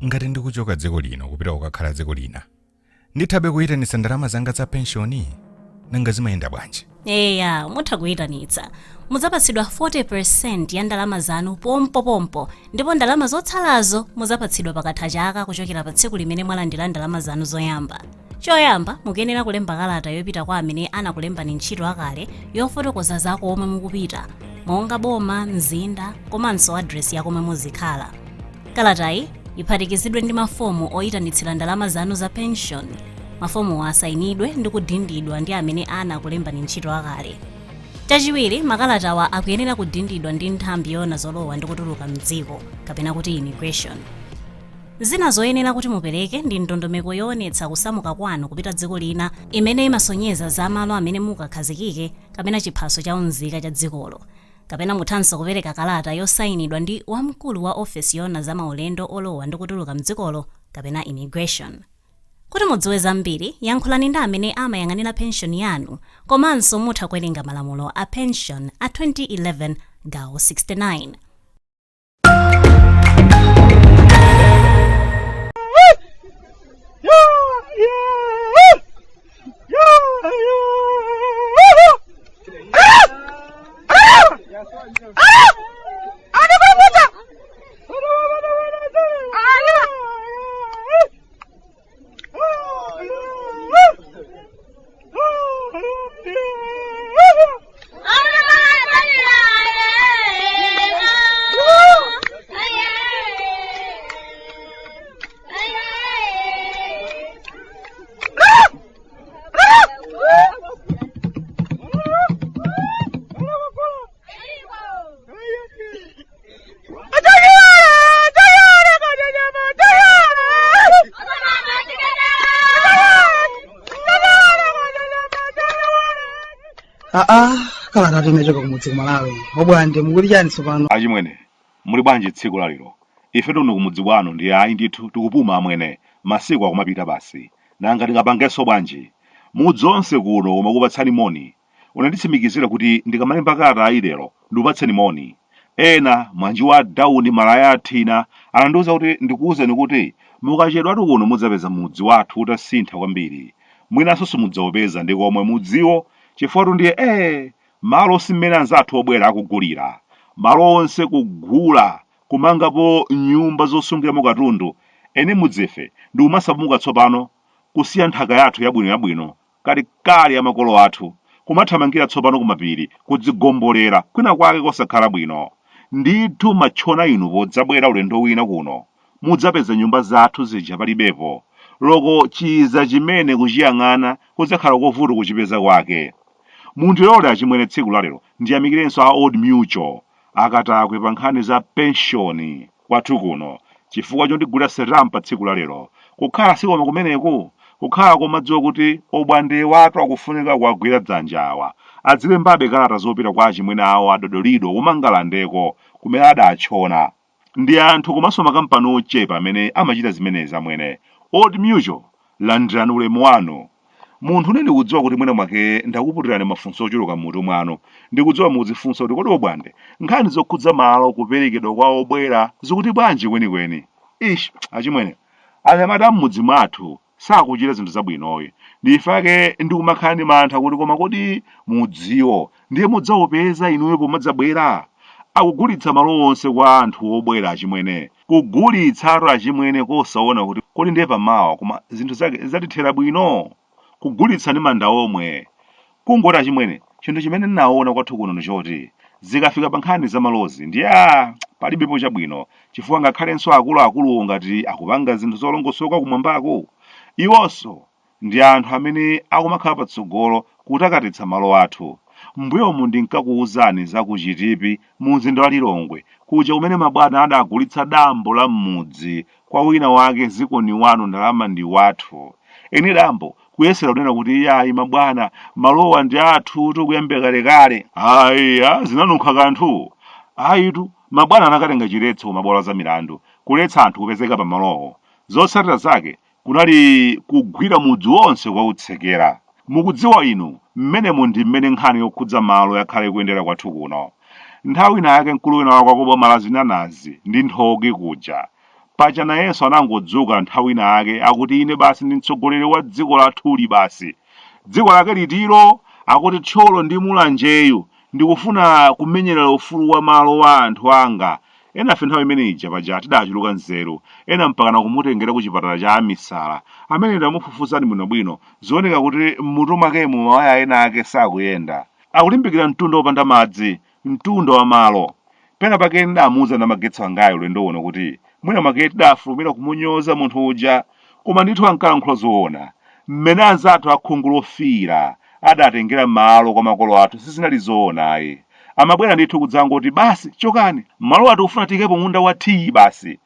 ngati ndikuchoka dziko lino kupita kukakhala dziko lina, ndithabe kuyitanitsa ndalama zanga za pensioni nanga zimayenda bwanji? Eya, mutha kuyitanitsa. Muzapatsidwa 40% ya ndalama zanu pompo ndipo ndalama zotsalazo muzapatsidwa pakatha chaka kuchokera pa tsiku limene mwalandira ndalama zanu zoyamba. Choyamba, mukuyenera kulemba kalata yopita kwa amene anakulembani ntchito akale yofotokoza zako omwe mukupita, monga boma, mzinda, komanso address yako omwe muzikhala. Kalatayi iphatikizidwe ndi mafomu oyitanitsira ndalama zanu za pension. Mafomu asayinidwe ndi kudindidwa ndi amene anakulembani ntchito akale. Chachiwiri, makalatawa akuyenera kudindidwa ndi nthambi yona zolowa ndi kutuluka mdziko, kapena kuti immigration. Zina zoyenera kuti mupereke ndi ndondomeko yoonetsa kusamuka kwanu kupita dziko lina imene imasonyeza za malo amene mukakhazikike kapena chiphaso cha unzika cha dzikolo. Kapena muthanso kupereka kalata yosayinidwa ndi wamkulu wa ofesi yona za maulendo olowa ndi kutuluka mdzikolo kapena immigration. Kuti mudziwe zambiri, yankhulani ndi amene amayang'anira pension yanu, komanso mutha kuwerenga malamulo a pension a 2011 gawo 69. Kalata timechoka kumudzi Malawi. Bwande mukuli chani tsopano? Achimwene, muli bwanji tsiku lalero? Ife tunu kumudzi kwanu ndi ayi ndithu tikupuma amwene, masiku akumapita basi. Nanga tingapangenso bwanji? Mudzi onse kuno umakupatsani moni. Unanditsimikizira kuti ndikamalemba kalata ayi lero ndikupatsani moni. Ena mwanji wa Dauni Malaya athina anandiwuza kuti ndikuwuzeni kuti mukachedwa kuno mudzapeza mudzi wathu utasintha kwambiri. Mwinanso simudzawupeza ndi komwe mudziwo chifukwa ndiye malo simene anzathu obwera akugulira. Malo onse kugula kumangapo nyumba zosungiramo katundu. Ene mudzife ndi umasamuka tsopano kusiya nthaka yathu yabwino kali ya makolo athu kumathamangira tsopano kumapiri kudzigombolera kwina kwake kosakhala bwino. Ndithu machona inu podzabwera ulendo wina kuno mudzapeza nyumba zathu zija palibepo. Loko chiza chimene kuchiyang'ana kudzakhala kovuta kuchipeza kwake. Munthu yole achimwene tsiku lalero ndiyamikirenso a Old Mutual akatakwe pa nkhani za pensioni kwathu kuno chifukwa chondigulira serampa tsiku lalero. Kukhala sikoma kumeneku, kukhala komadziwa kuti obwande watu akufunika kuwagwira dzanja awa adzilembabe kalata zopita kwa achimwene awo adodolido kumangalandeko kumene adatchona. Ndi anthu komanso makampani ochepa amene amachita zimenezi amwene. Old Mutual, landirani ulemu wanu. Munthu nene kudziwa kuti mwene mwake ndakuputirani mafunso ochuluka mutu mwanu. Ndikudziwa muzifunsa kuti kodi obwande nkhani zokhudza malo kuperekedwa kwa obwera zikuti bwanji kwenikweni. Achimwene anyamata m'mudzi mwathu sakuchita zinthu zabwinoyi. Ndifake ndikumakhala ndi mantha kuti koma kodi mudziwo ndiye mudzawupeza inuyo pomadzabwera. Akugulitsa malo onse kwa anthu obwera achimwene. Kugulitsa achimwene kosaona kuti kodi ndiye pamawa koma zinthu zake zatithera bwino. Kugulitsa ndi manda omwe. Kungoti achimwene chinthu chimene ndinaona kwathu kuno ndichoti zikafika pa nkhani za malozi ndiye palibepo chabwino chifukwa ngakhalenso akuluakulu ngati akupanga zinthu zolongosoka kumwambako. Iwonso ndi anthu amene akumakhala patsogolo kutakatitsa malo athu. Mbuyomu ndinkakuwuzani za kuchitipi mu mzinda wa Lilongwe kuja umene mabwana adagulitsa dambo la m'mudzi kwa wina wake zikoni wanu ndalama ndi wathu. Eni dambo kuyesera kunena kuti yayi mabwana malowa ndi athu tikuyambira kalekale. Zinanunkha kanthu. Ayitu mabwana anakatenga chiletso kumabwalo za milandu kuletsa anthu kupezeka pa malowo. Zotsatira zake kunali kugwira mudzi wonse kwa utsekera. Mukudziwa inu mmenemu ndi mmene nkhani yokhudza malo yakhale kuyendera kwathu kuno. Nthawi ina yake mkulu wina wako akobwa malazi nanazi ndi nthogi kuja. pacha nayenso anangodzuka nthawi nake akuti ine basi ndi mtsogoleri wa dziko lathuli basi. Dziko lake litiro akuti tcholo ndi mulanjeyu ndikufuna kumenyerera ufulu wa malo wa anthu anga. Ena afe nthawi imene ija paja tidachuluka nzeru, ena mpakana kumutengera ku chipatala cha amisala amene ndamufufuzani bwinobwino zooneka kuti mmutu mwakemo mawaya ena ake sakuyenda. Akulimbikira mtunda wopanda madzi, mtunda wa malo. Pena pake ndamuuza namagetsa angayo ulendo uno kuti mwina maketi dafulumira kumunyoza munthu uja, koma ndithu ankalankhula zoona. Mmene anzathu akhungu lofira adatengera malo kwa makolo athu sizinali zoona ayi. Amabwera ndithu kudzangoti basi chokani malo athu ufuna tikepo munda wa tii basi.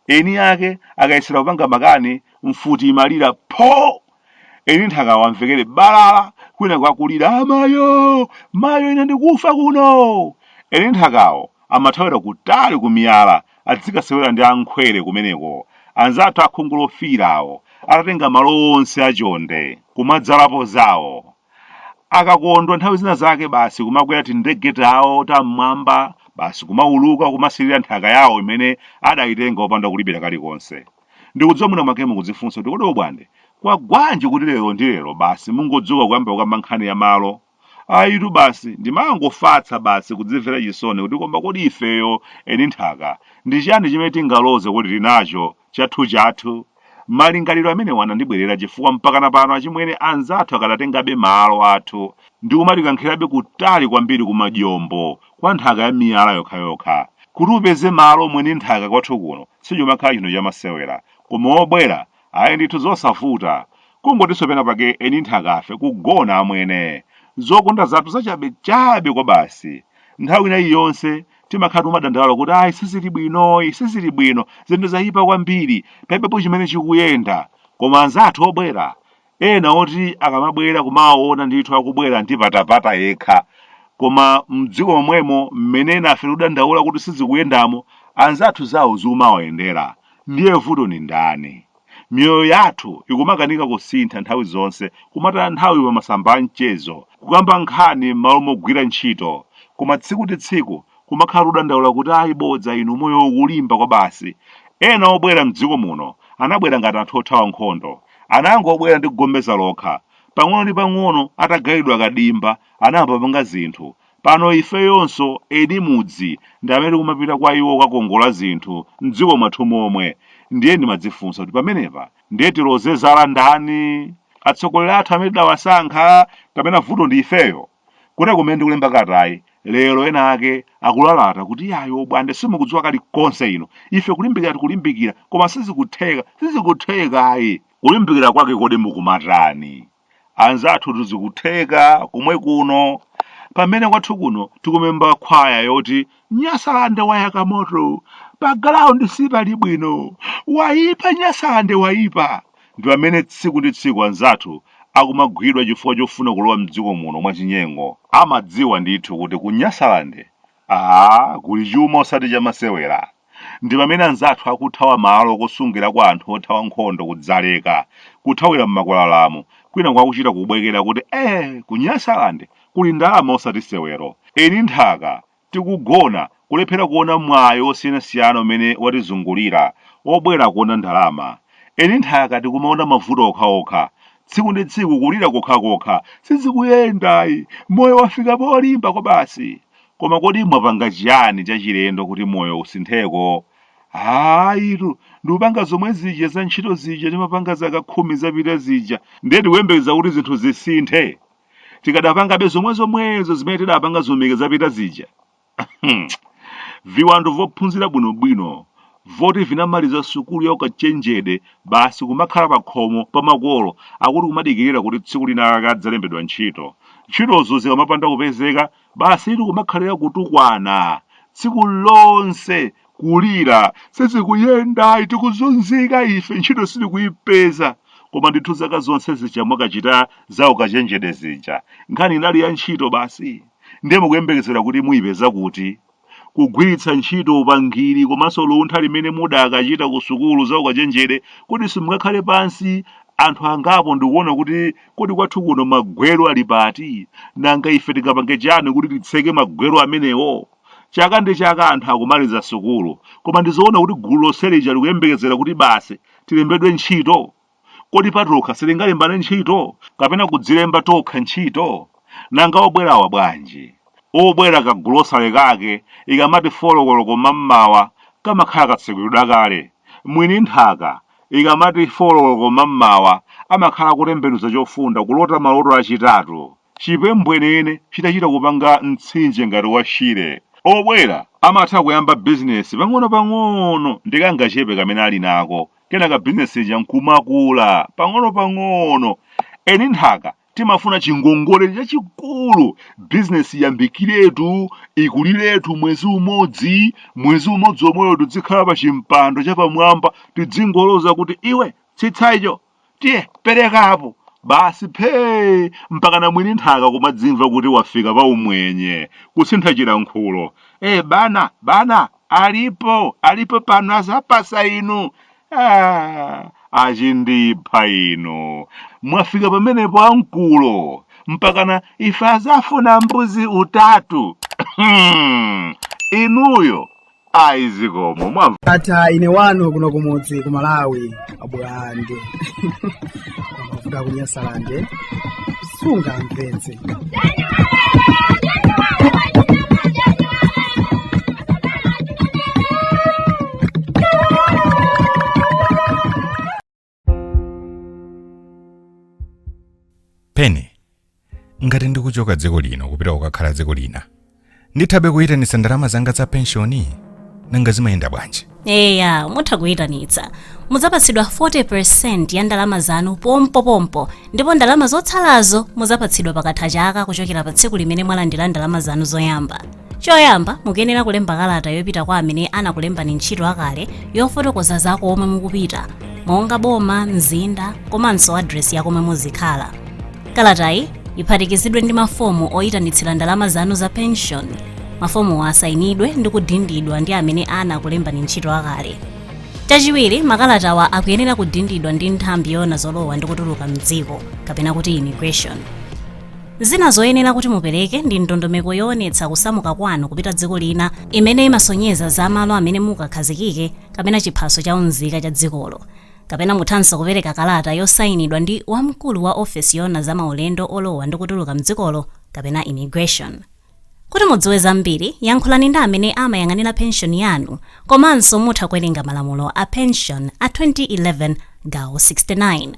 Eni ake akayesera kupanga makani mfuti imalira po. Eni nthaka wamvekere balala kwina kwakulira amayo mayo ine ndikufa kuno. Eni nthakawo amathawira kutali kumiyala adzikasewera ndi ankhwere kumeneko. Anzathu akhungu lofirawo atatenga malo onse achonde kumadzalapo zawo. Akakondwa nthawi zina zake basi kumakwera tindege tawo tam'mwamba basi kumauluka kumasirira nthaka yawo imene adayitenga opanda kulibira kalikonse. Ndikudziwa mwina makemo kudzifunsa kuti kodi Bwande kwagwanji kuti lero ndi lero basi mungodzuka kuyamba kukamba nkhani ya malo. Ayitu basi ndimangofatsa basi kudzimvera chisoni kuti koma kodi ifeyo eni nthaka ndi chiyani chimene tingaloze kuti tinacho chathu. Malingaliro amene wanandibwerera chifukwa mpakana pano achimwene anzathu akadatengabe malo athu ndi kumatikankhirabe kutali kwambiri kumadyombo kwa nthaka ya miyala yokhayokha. Kuti upeze malo mwene nthaka kwathu kuno sichomakhala chinthu chamasewera, koma obwera ayi ndithu zosavuta. Kungotinso pena pake eni nthaka afe kugona amwene. Zokonda zathu zachabechabe kwa basi. Nthawi inayi yonse timakhala tumadandaula kuti ayi sizili bwino zinthu zayipa kwambiri pepepo chimene chikuyenda. Koma anzathu obwera ena oti akamabwera kumaona ndithu akubwera ndi patapata yekha, koma mdziko momwemo mmene nafe tudandaula kuti sizikuyendamo anzathu zawo zikumawayendera. Ndiye vuto ni ndani? Miyoyo yathu ikumakanika kusintha nthawi zonse, kumataya nthawi pa masamba a mchezo, kukamba nkhani m'malo mogwira ntchito. Koma tsiku ndi tsiku kumakhala tudandaula kuti ayi bodza inu moyo ukulimba kwa basi. Ena obwera mdziko muno anabwera ngati anthu othawa nkhondo, anangobwera ndi kugombeza lokha. Pang'ono ndi pang'ono atagayidwa kadimba anayamba panga zinthu. Pano ifeyonso eni mudzi ndi amene kumapita kwa iwo kakongola zinthu mdziko mwathu momwe. Ndiye ndimadzifunsa kuti pamenepa ndiye tilozezala ndani? Atsogoleri athu amene dawasankha kapena vuto ndi ifeyo? Kuti kumene ndikulemba katayi lero ena ake akulalata kuti yayo Bwande simukudziwa kalikonse ino. Ife kulimbikira koma sizikutheka ayi. Kulimbikira kwake kodi mukumatani? Anzathu tizikutheka kumwe kuno. Pamene kwathu kuno tikumemba khwaya yoti Nyasalande wayaka moto, pa ground sipali bwino, waipa Nyasalande waipa. Ndi pamene tsiku ndi tsiku anzathu akumagwidwa chifukwa chofuna kulowa mdziko muno mwachinyengo. Amadziwa ndithu kuti ku Nyasalande kuli chuma osati chamasewera. Ndi pamene anzathu akuthawa malo kusungira kwa anthu othawa nkhondo kudzaleka, kuthawira m'makwalalamu, kwina kwakuchita kubwekera kuti ku Nyasalande kuli ndalama osati sewero. Eni nthaka tikugona kulephera kuona mwayo osiyanasiyana umene watizungulira obwera kuona ndalama. Eni nthaka tikumaona mavuto okhaokha, tsiku ndi tsiku kulira kokhakokha, sizikuyendayi, moyo wafika polimba kwa basi. Koma kodi mwapanga chiyani chachilendo kuti moyo usintheko? Ayitu ndikupanga zomwe zija za ntchito zija timapanga zaka 10 zapita zija, ndiye tikuyembekeza kuti zinthu zisinthe. Tikadapangabe zomwezo zimene tidapanga zomwe zapita zija. Viwando vophunzira bwinobwino voti vinamaliza sukulu ya ukachenjedwe basi kumakhala pa khomo pa makolo akuti kumadikirira kuti tsiku lina akadzalembedwa ntchito. Ntchitozo zikamapanda kupezeka basi itu kumakhalira kutukwana tsiku lonse kulira, sizikuyenda tikuzunzika ife ntchito sitikuyipeza. Koma ndithu zaka zonse zija mwakachita za ukachenjedwe zija, nkhani inali ya ntchito basi. Ndiye mukuyembekezera kuti muyipeza kuti kugwiritsa ntchito upangiri komanso luntha limene mudakachita kusukulu za ukachenjedwe kuti simungakhale pansi anthu angapo ndikuona kuti kodi kwathu kuno magwero ali pati, nanga ife tingapange chani kuti titseke magwero amenewo? chaka ndi chaka anthu akumaliza sukulu, koma ndizoona kuti gulu loselija likuyembekezera kuti basi tilembedwe ntchito. Kodi patokha sitingalembane ntchito kapena kudzilemba tokha ntchito? Nanga obwerawa bwanji? Obwera kagulu osale kake ikamati folokoloko mammawa kamakhala katsekulidwa kale. Mwini nthaka ikamati folokoloko mammawa amakhala kutembenuza chofunda kulota maloto achitatu. Chipembwenene chitachita kupanga mtsinje ngati washire. Obwera amatha kuyamba bizinesi pang'ono ndikangachepe kamene ali nako, kenaka bizinesi ija nkumakula pang'ono. Eni nthaka timafuna chingongole chachikulu, bizinesi yambikiretu ikuliretu mwezi umodzi omweyo tidzikhala pa chimpando chapamwamba tidzingoloza kuti iwe tsitsayicho tiye perekapo basi phe mpaka na mwini nthaka kumadzimva kuti wafika pa umwenye kusintha chilankhulo. Bana alipo pano azapasa inu. Achindipha ino, mwafika pamenepo ankulo mpakana ife azafuna mbuzi utatu. Inuyo aizikomo mwamva. Ata ine wano kuno kumudzi ku Malawi Bwande. Mafuta kunyasalande sunga mvetse. Pene, ngati ndikuchoka dziko lino kupita kukakhala dziko lina, ndithabe kuyitanitsa ndalama zanga za pensioni, nanga zimayenda bwanji? Eya, mutha kuyitanitsa. Muzapatsidwa 40% ya ndalama zanu pompo, ndipo ndalama zotsalazo muzapatsidwa pakatha chaka kuchokera pa tsiku limene mwalandira ndalama zanu zoyamba. Choyamba, mukuyenera kulemba kalata yopita kwa amene anakulembani ntchito akale yofotokoza zako omwe mukupita, monga boma, mzinda, komanso address yako omwe muzikhala. Kalatayi iphatikizidwe ndi mafomu oyitanitsira ndalama zanu za pension. Mafomu asayinidwe ndi kudindidwa ndi amene anakulembani ntchito akale. Chachiwiri, makalatawa akuyenera kudindidwa ndi nthambi yona zolowa ndi kutuluka mdziko, kapena kuti immigration. Zina zoyenera kuti mupereke ndi ndondomeko yoonetsa kusamuka kwanu kupita dziko lina imene imasonyeza za malo amene mukakhazikike kapena chiphaso cha unzika cha dzikolo. Kapena muthanso kupereka kalata yosayinidwa ndi wamkulu wa ofesi yona za maulendo olowa ndi kutuluka mdzikolo kapena immigration. Kuti mudziwe zambiri, yankhulani ndi amene amayang'anira pension yanu, komanso mutha kuwerenga malamulo a pension a 2011 gawo 69.